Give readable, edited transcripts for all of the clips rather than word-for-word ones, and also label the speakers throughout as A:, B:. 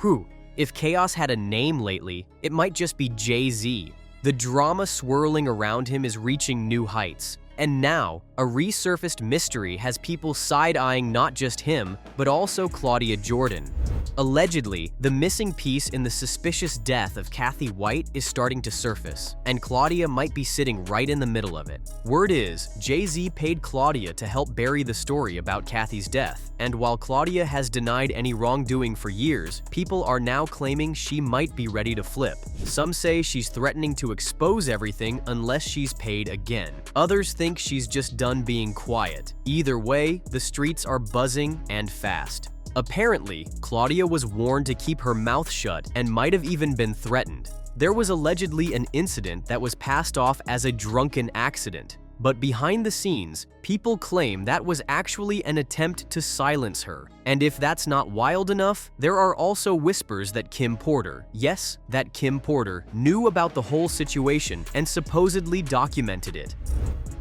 A: Whew, if chaos had a name lately, it might just be Jay-Z. The drama swirling around him is reaching new heights. And now, a resurfaced mystery has people side-eyeing not just him, but also Claudia Jordan. Allegedly, the missing piece in the suspicious death of Cathy White is starting to surface, and Claudia might be sitting right in the middle of it. Word is, Jay-Z paid Claudia to help bury the story about Cathy's death, and while Claudia has denied any wrongdoing for years, people are now claiming she might be ready to flip. Some say she's threatening to expose everything unless she's paid again. Others think she's just done being quiet. Either way, the streets are buzzing and fast. Apparently, Claudia was warned to keep her mouth shut and might have even been threatened. There was allegedly an incident that was passed off as a drunken accident, but behind the scenes, people claim that was actually an attempt to silence her. And if that's not wild enough, there are also whispers that Kim Porter, yes, that Kim Porter, knew about the whole situation and supposedly documented it.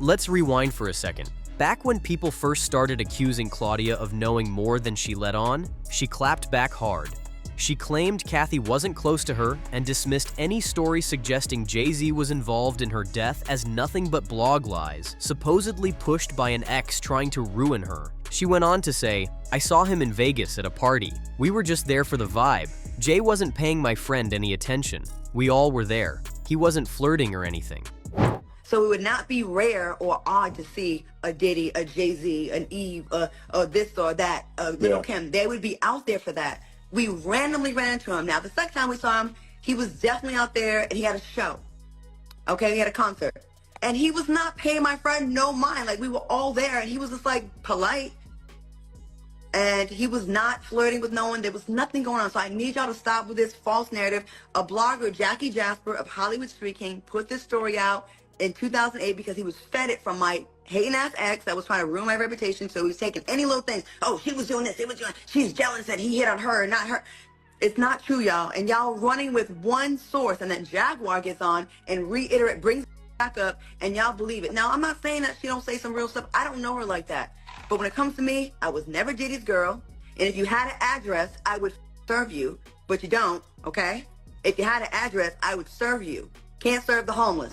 A: Let's rewind for a second. Back when people first started accusing Claudia of knowing more than she let on, she clapped back hard. She claimed Cathy wasn't close to her and dismissed any story suggesting Jay-Z was involved in her death as nothing but blog lies, supposedly pushed by an ex trying to ruin her. She went on to say, "I saw him in Vegas at a party. We were just there for the vibe. Jay wasn't paying my friend any attention. We all were there. He wasn't flirting or anything."
B: So it would not be rare or odd to see a Diddy, a Jay-Z, an Eve, this or that, Lil Kim. They would be out there for that. We randomly ran into him. Now, the second time we saw him, he was definitely out there and he had a show. Okay, he had a concert. And he was not paying my friend no mind. Like, we were all there and he was just like polite. And he was not flirting with no one. There was nothing going on. So I need y'all to stop with this false narrative. A blogger, Jackie Jasper of Hollywood Street King, put this story out in 2008 because he was fed it from my hating ass ex that was trying to ruin my reputation. So he was taking any little things. Oh, she was doing this, he was doing, she's jealous that he hit on her, not her. It's not true, y'all. And y'all running with one source, and then Jaguar gets on and reiterate, brings it back up, and y'all believe it. Now, I'm not saying that she don't say some real stuff. I don't know her like that. But when it comes to me, I was never Diddy's girl. And if you had an address, I would serve you. But you don't, okay? If you had an address, I would serve you. Can't serve the homeless.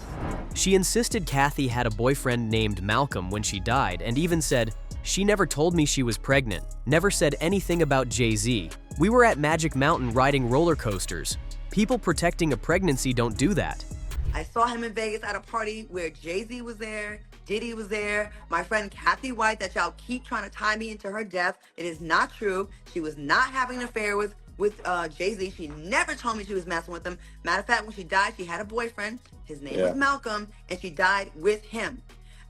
A: She insisted Cathy had a boyfriend named Malcolm when she died and even said, "She never told me she was pregnant, never said anything about Jay-Z. We were at Magic Mountain riding roller coasters. People protecting a pregnancy don't do that."
B: I saw him in Vegas at a party where Jay-Z was there, Diddy was there, my friend Cathy White that y'all keep trying to tie me into her death. It is not true. She was not having an affair with Jay-Z. She never told me she was messing with him. Matter of fact, when she died, she had a boyfriend. His name was Malcolm, and she died with him.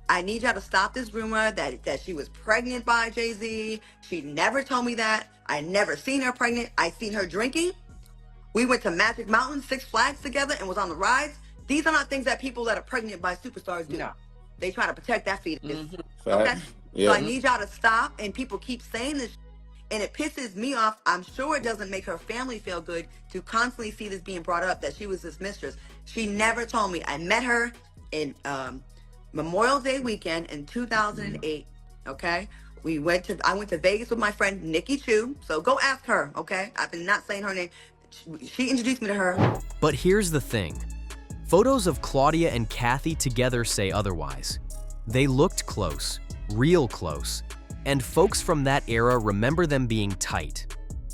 B: I need y'all to stop this rumor that she was pregnant by Jay-Z. She never told me that. I never seen her pregnant. I seen her drinking. We went to Magic Mountain, Six Flags together, and was on the rides. These are not things that people that are pregnant by superstars do. No. They try to protect that fetus. Okay? So I need y'all to stop, and people keep saying this. And it pisses me off. I'm sure it doesn't make her family feel good to constantly see this being brought up, that she was this mistress. She never told me. I met her in Memorial Day weekend in 2008, okay? I went to Vegas with my friend Nikki Chu, so go ask her, okay? I've been not saying her name. She introduced me to her.
A: But here's the thing. Photos of Claudia and Cathy together say otherwise. They looked close, real close. And folks from that era remember them being tight.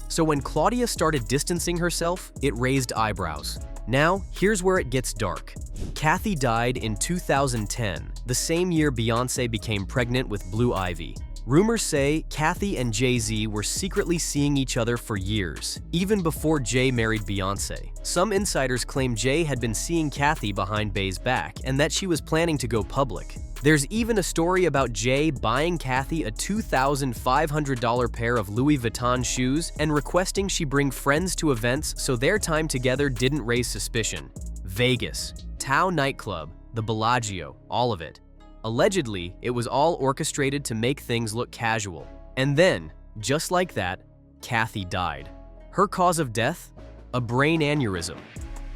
A: So when Claudia started distancing herself, it raised eyebrows. Now, here's where it gets dark. Cathy died in 2010, the same year Beyoncé became pregnant with Blue Ivy. Rumors say Cathy and Jay-Z were secretly seeing each other for years, even before Jay married Beyoncé. Some insiders claim Jay had been seeing Cathy behind Bey's back and that she was planning to go public. There's even a story about Jay buying Cathy a $2,500 pair of Louis Vuitton shoes and requesting she bring friends to events so their time together didn't raise suspicion. Vegas, Tao nightclub, the Bellagio, all of it. Allegedly, it was all orchestrated to make things look casual. And then, just like that, Cathy died. Her cause of death? A brain aneurysm.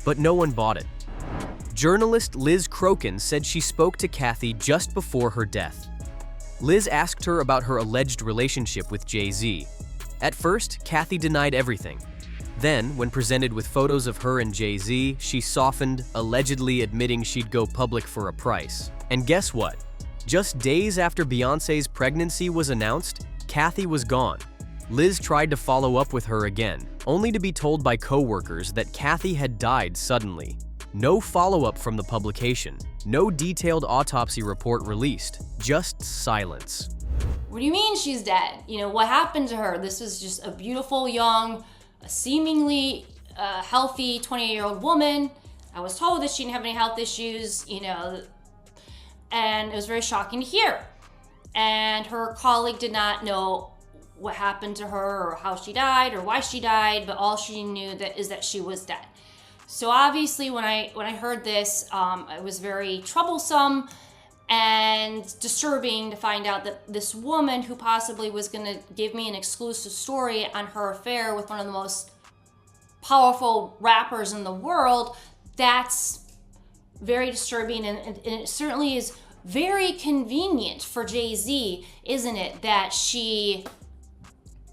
A: But no one bought it. Journalist Liz Crokin said she spoke to Cathy just before her death. Liz asked her about her alleged relationship with Jay-Z. At first, Cathy denied everything. Then, when presented with photos of her and Jay-Z, she softened, allegedly admitting she'd go public for a price. And guess what? Just days after Beyoncé's pregnancy was announced, Cathy was gone. Liz tried to follow up with her again, only to be told by co-workers that Cathy had died suddenly. No follow-up from the publication, no detailed autopsy report released, just silence.
C: What do you mean she's dead? You know, what happened to her? This was just a beautiful, young, seemingly healthy 28-year-old woman. I was told that she didn't have any health issues, you know, and it was very shocking to hear. And her colleague did not know what happened to her or how she died or why she died, but all she knew is that she was dead. So obviously when I heard this, it was very troublesome and disturbing to find out that this woman who possibly was going to give me an exclusive story on her affair with one of the most powerful rappers in the world, that's very disturbing, and it certainly is very convenient for Jay-Z, isn't it, that she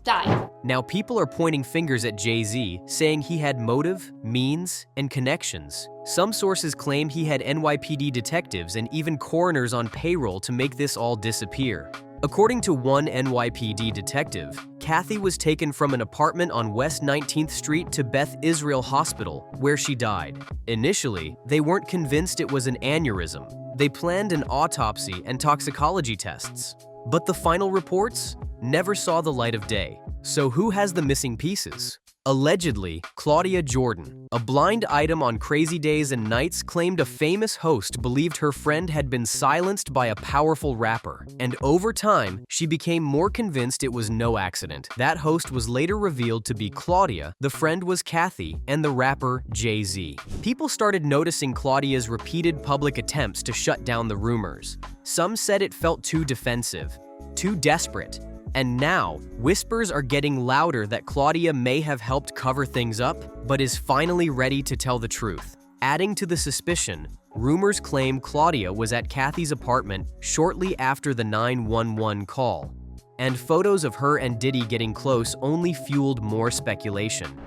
C: died.
A: Now people are pointing fingers at Jay-Z, saying he had motive, means, and connections. Some sources claim he had NYPD detectives and even coroners on payroll to make this all disappear. According to one NYPD detective, Cathy was taken from an apartment on West 19th Street to Beth Israel Hospital, where she died. Initially, they weren't convinced it was an aneurysm. They planned an autopsy and toxicology tests. But the final reports never saw the light of day. So who has the missing pieces? Allegedly, Claudia Jordan, a blind item on Crazy Days and Nights, claimed a famous host believed her friend had been silenced by a powerful rapper. And over time, she became more convinced it was no accident. That host was later revealed to be Claudia, the friend was Cathy, and the rapper Jay-Z. People started noticing Claudia's repeated public attempts to shut down the rumors. Some said it felt too defensive, too desperate. And now, whispers are getting louder that Claudia may have helped cover things up, but is finally ready to tell the truth. Adding to the suspicion, rumors claim Claudia was at Cathy's apartment shortly after the 911 call. And photos of her and Diddy getting close only fueled more speculation.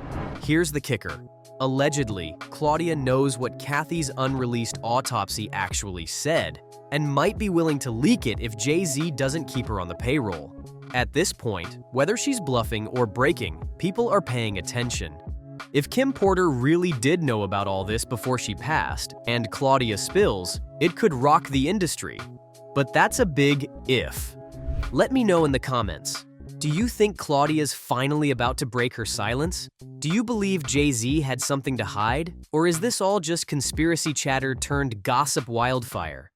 A: Here's the kicker. Allegedly, Claudia knows what Cathy's unreleased autopsy actually said, and might be willing to leak it if Jay-Z doesn't keep her on the payroll. At this point, whether she's bluffing or breaking, people are paying attention. If Kim Porter really did know about all this before she passed, and Claudia spills, it could rock the industry. But that's a big if. Let me know in the comments. Do you think Claudia's finally about to break her silence? Do you believe Jay-Z had something to hide? Or is this all just conspiracy chatter turned gossip wildfire?